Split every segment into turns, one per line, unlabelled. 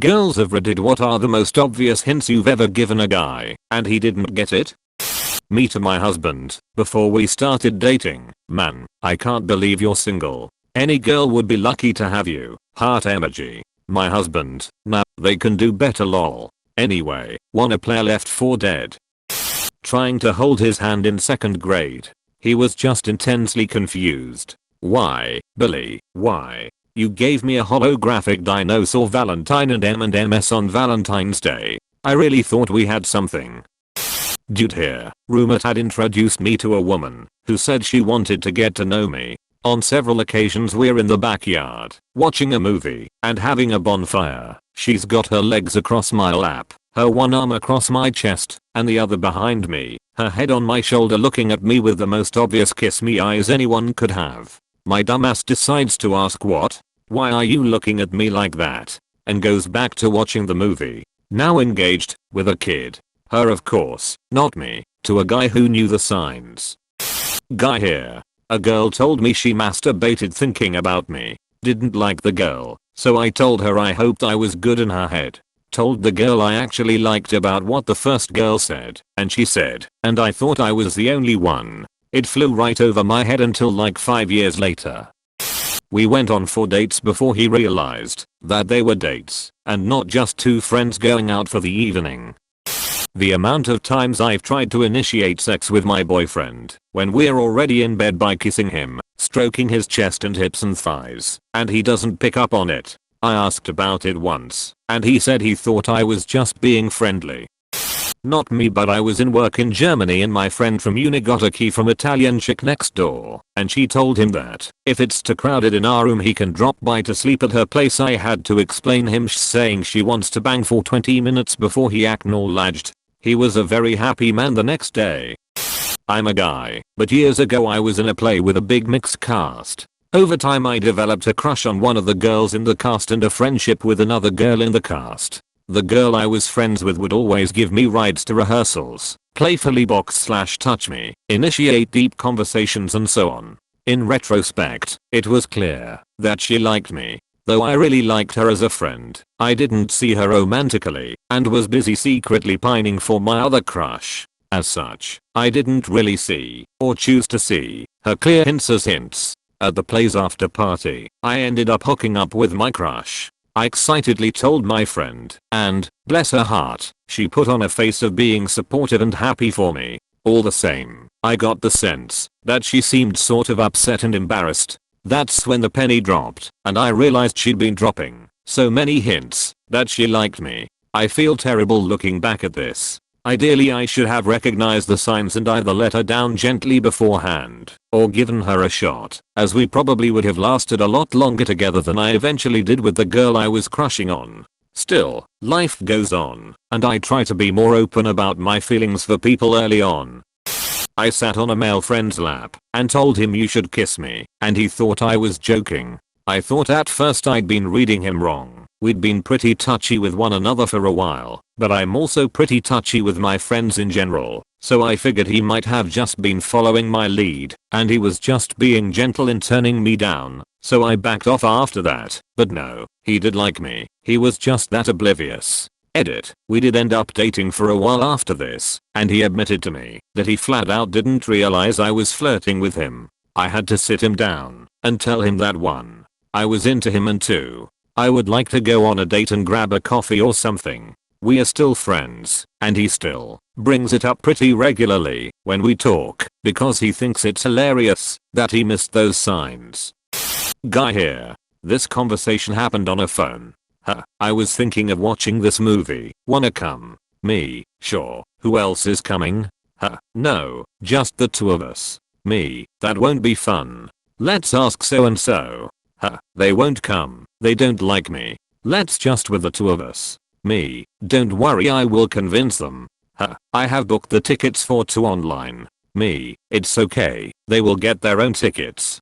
Girls of Reddit, what are the most obvious hints you've ever given a guy and he didn't get it? Me to my husband, before we started dating. Man, I can't believe you're single. Any girl would be lucky to have you. Heart emoji. My husband, nah, they can do better lol. Anyway, wanna play Left 4 Dead? Trying to hold his hand in 2nd grade. He was just intensely confused. Why, Billy, why? You gave me a holographic dinosaur Valentine and M&Ms on Valentine's Day. I really thought we had something. Dude here, roommate had introduced me to a woman who said she wanted to get to know me. On several occasions we're in the backyard, watching a movie, and having a bonfire. She's got her legs across my lap, her one arm across my chest, and the other behind me, her head on my shoulder looking at me with the most obvious kiss me eyes anyone could have. My dumbass decides to ask what? Why are you looking at me like that? And goes back to watching the movie. Now engaged, with a kid. Her of course, not me, to a guy who knew the signs. Guy here. A girl told me she masturbated thinking about me. Didn't like the girl, so I told her I hoped I was good in her head. Told the girl I actually liked about what the first girl said, and she said, and I thought I was the only one. It flew right over my head until like 5 years later. We went on 4 dates before he realized that they were dates and not just 2 friends going out for the evening. The amount of times I've tried to initiate sex with my boyfriend when we're already in bed by kissing him, stroking his chest and hips and thighs, and he doesn't pick up on it. I asked about it once, and he said he thought I was just being friendly. Not me, but I was in work in Germany and my friend from uni got a key from Italian chick next door, and she told him that if it's too crowded in our room he can drop by to sleep at her place. I had to explain him saying she wants to bang for 20 minutes before he acknowledged. He was a very happy man the next day. I'm a guy, but years ago I was in a play with a big mixed cast. Over time I developed a crush on one of the girls in the cast and a friendship with another girl in the cast. The girl I was friends with would always give me rides to rehearsals, playfully box/touch me, initiate deep conversations and so on. In retrospect, it was clear that she liked me. Though I really liked her as a friend, I didn't see her romantically and was busy secretly pining for my other crush. As such, I didn't really see, or choose to see, her clear hints as hints. At the play's after party, I ended up hooking up with my crush. I excitedly told my friend, and, bless her heart, she put on a face of being supportive and happy for me. All the same, I got the sense that she seemed sort of upset and embarrassed. That's when the penny dropped, and I realized she'd been dropping so many hints that she liked me. I feel terrible looking back at this. Ideally I should have recognized the signs and either let her down gently beforehand, or given her a shot, as we probably would have lasted a lot longer together than I eventually did with the girl I was crushing on. Still, life goes on, and I try to be more open about my feelings for people early on. I sat on a male friend's lap and told him you should kiss me, and he thought I was joking. I thought at first I'd been reading him wrong. We'd been pretty touchy with one another for a while, but I'm also pretty touchy with my friends in general, so I figured he might have just been following my lead, and he was just being gentle in turning me down, so I backed off after that. But no, he did like me. He was just that oblivious. Edit. We did end up dating for a while after this, and he admitted to me that he flat out didn't realize I was flirting with him. I had to sit him down and tell him that 1, I was into him, and 2, I would like to go on a date and grab a coffee or something. We are still friends, and he still brings it up pretty regularly when we talk because he thinks it's hilarious that he missed those signs. Guy here. This conversation happened on a phone. I was thinking of watching this movie. Wanna come? Me, sure. Who else is coming? No, just the 2 of us. Me, that won't be fun. Let's ask so and so. They won't come. They don't like me. Let's just with the 2 of us. Me, don't worry, I will convince them. I have booked the tickets for 2 online. Me, it's okay. They will get their own tickets.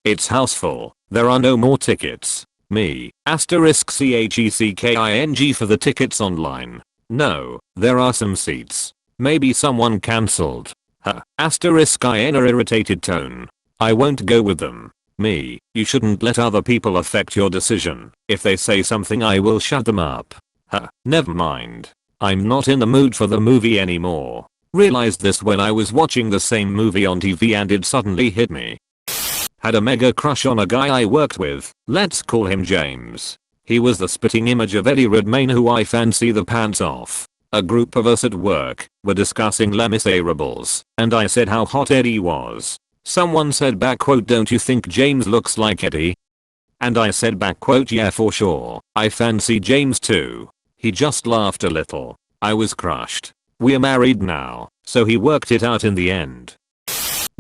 It's house full. There are no more tickets. Me, *CHECKING for the tickets online. No, there are some seats. Maybe someone cancelled. *IN irritated tone. I won't go with them. Me, you shouldn't let other people affect your decision. If they say something I will shut them up. Huh, never mind. I'm not in the mood for the movie anymore. Realized this when I was watching the same movie on TV and it suddenly hit me. Had a mega crush on a guy I worked with, let's call him James. He was the spitting image of Eddie Redmayne who I fancy the pants off. A group of us at work were discussing Les Miserables, and I said how hot Eddie was. Someone said back quote, don't you think James looks like Eddie? And I said back quote, yeah for sure, I fancy James too. He just laughed a little. I was crushed. We're married now, so he worked it out in the end.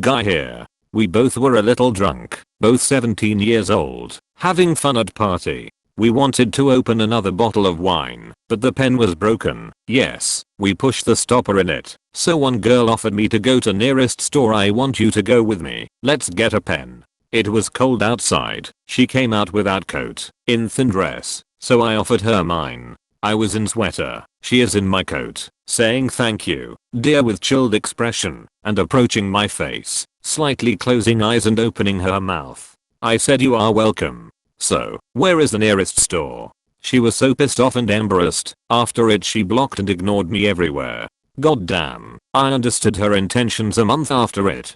Guy here. We both were a little drunk, both 17 years old, having fun at party. We wanted to open another bottle of wine, but the pen was broken. Yes, we pushed the stopper in it. So one girl offered me to go to nearest store. I want you to go with me. Let's get a pen. It was cold outside. She came out without coat, in thin dress, so I offered her mine. I was in sweater. She is in my coat, saying thank you, dear with chilled expression, and approaching my face, slightly closing eyes and opening her mouth. I said you are welcome. So, where is the nearest store? She was so pissed off and embarrassed. After it she blocked and ignored me everywhere. Goddamn, I understood her intentions a month after it.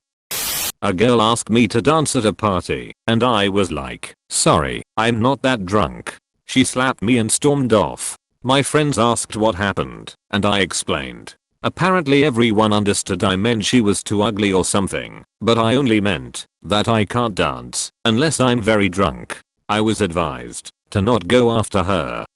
A girl asked me to dance at a party, and I was like, sorry, I'm not that drunk. She slapped me and stormed off. My friends asked what happened, and I explained. Apparently everyone understood I meant she was too ugly or something, but I only meant that I can't dance unless I'm very drunk. I was advised to not go after her.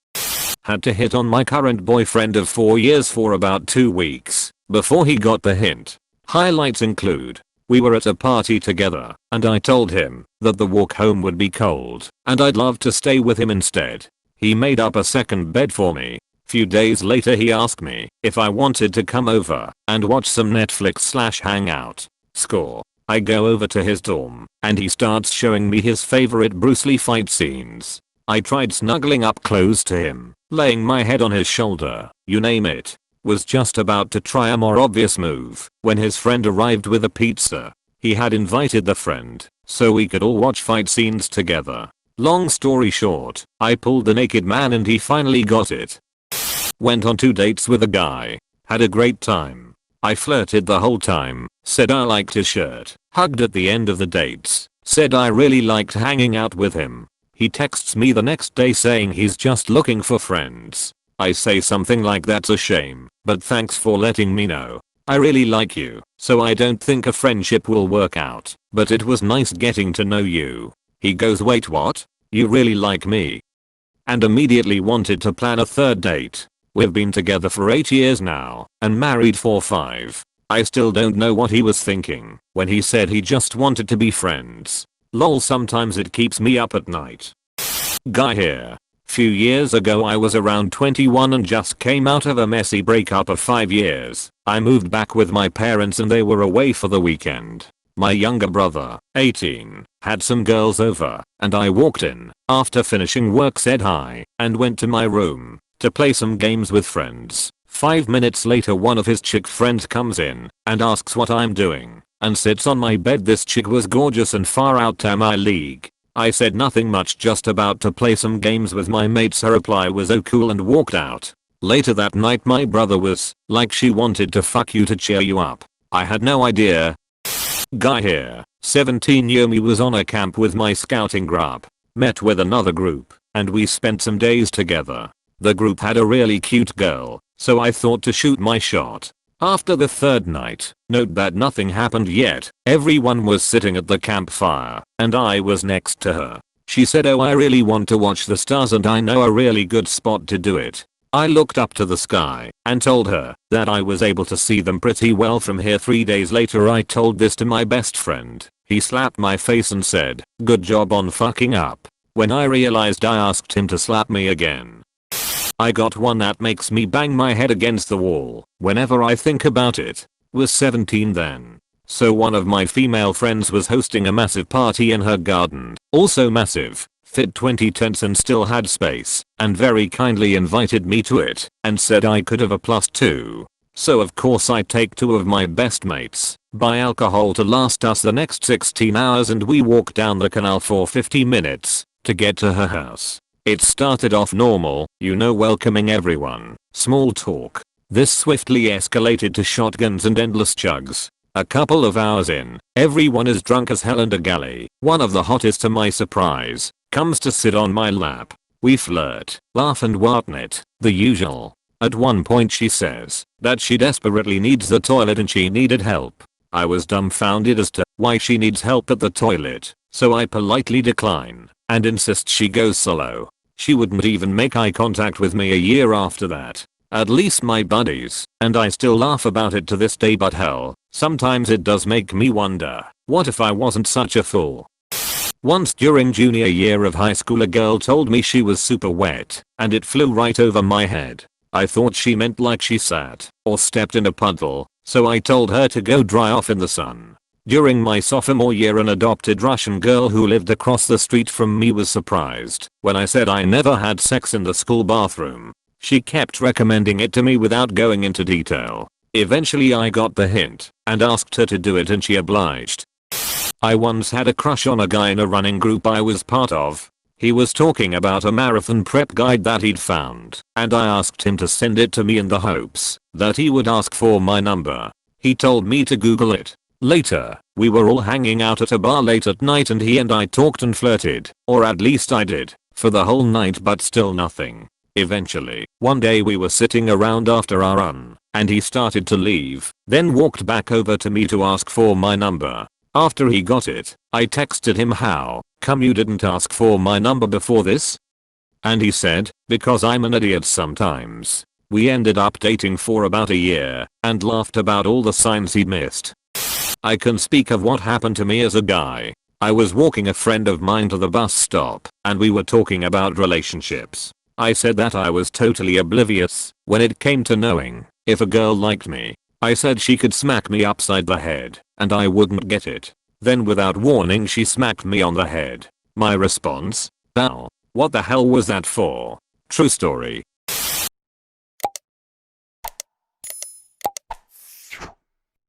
Had to hit on my current boyfriend of 4 years for about 2 weeks before he got the hint. Highlights include: we were at a party together, and I told him that the walk home would be cold, and I'd love to stay with him instead. He made up a second bed for me. Few days later he asked me if I wanted to come over and watch some Netflix/hang out. Score. I go over to his dorm, and he starts showing me his favorite Bruce Lee fight scenes. I tried snuggling up close to him, laying my head on his shoulder, you name it. Was just about to try a more obvious move when his friend arrived with a pizza. He had invited the friend so we could all watch fight scenes together. Long story short, I pulled the naked man and he finally got it. Went on 2 dates with a guy. Had a great time. I flirted the whole time, said I liked his shirt, hugged at the end of the dates, said I really liked hanging out with him. He texts me the next day saying he's just looking for friends. I say something like that's a shame, but thanks for letting me know. I really like you, so I don't think a friendship will work out, but it was nice getting to know you. He goes, wait, what? You really like me? And immediately wanted to plan a third date. We've been together for 8 years now and married for 5. I still don't know what he was thinking when he said he just wanted to be friends. Lol, sometimes it keeps me up at night. Guy here. Few years ago I was around 21 and just came out of a messy breakup of 5 years. I moved back with my parents and they were away for the weekend. My younger brother, 18, had some girls over, and I walked in, after finishing work said hi, and went to my room to play some games with friends. 5 minutes later one of his chick friends comes in and asks what I'm doing, and sits on my bed. This chick was gorgeous and far out of my league. I said nothing much, just about to play some games with my mates. Her reply was oh cool and walked out. Later that night my brother was like, she wanted to fuck you to cheer you up. I had no idea. Guy here. 17-year me was on a camp with my scouting group. Met with another group, and we spent some days together. The group had a really cute girl, so I thought to shoot my shot. After the third night, note that nothing happened yet, everyone was sitting at the campfire, and I was next to her. She said, oh, I really want to watch the stars and I know a really good spot to do it. I looked up to the sky and told her that I was able to see them pretty well from here. 3 days later I told this to my best friend. He slapped my face and said, good job on fucking up. When I realized, I asked him to slap me again. I got one that makes me bang my head against the wall whenever I think about it. Was 17 then. So one of my female friends was hosting a massive party in her garden, also massive, fit 20 tents and still had space, and very kindly invited me to it and said I could have a +2. So of course I take 2 of my best mates, buy alcohol to last us the next 16 hours, and we walk down the canal for 50 minutes to get to her house. It started off normal, welcoming everyone, small talk. This swiftly escalated to shotguns and endless chugs. A couple of hours in, everyone is drunk as hell, and a galley, one of the hottest to my surprise, comes to sit on my lap. We flirt, laugh and whatnot, the usual. At one point she says that she desperately needs the toilet and she needed help. I was dumbfounded as to why she needs help at the toilet, so I politely decline and insist she goes solo. She wouldn't even make eye contact with me a year after that. At least my buddies and I still laugh about it to this day, but hell, sometimes it does make me wonder, what if I wasn't such a fool? Once during junior year of high school, a girl told me she was super wet and it flew right over my head. I thought she meant like she sat or stepped in a puddle, so I told her to go dry off in the sun. During my sophomore year, an adopted Russian girl who lived across the street from me was surprised when I said I never had sex in the school bathroom. She kept recommending it to me without going into detail. Eventually I got the hint and asked her to do it, and she obliged. I once had a crush on a guy in a running group I was part of. He was talking about a marathon prep guide that he'd found, and I asked him to send it to me in the hopes that he would ask for my number. He told me to Google it. Later, we were all hanging out at a bar late at night, and he and I talked and flirted, or at least I did, for the whole night, but still nothing. Eventually, one day we were sitting around after our run, and he started to leave, then walked back over to me to ask for my number. After he got it, I texted him, "How come you didn't ask for my number before this?" And he said, "Because I'm an idiot sometimes." We ended up dating for about a year and laughed about all the signs he'd missed. I can speak of what happened to me as a guy. I was walking a friend of mine to the bus stop and we were talking about relationships. I said that I was totally oblivious when it came to knowing if a girl liked me. I said she could smack me upside the head and I wouldn't get it. Then without warning she smacked me on the head. My response? "Ow, what the hell was that for?" True story.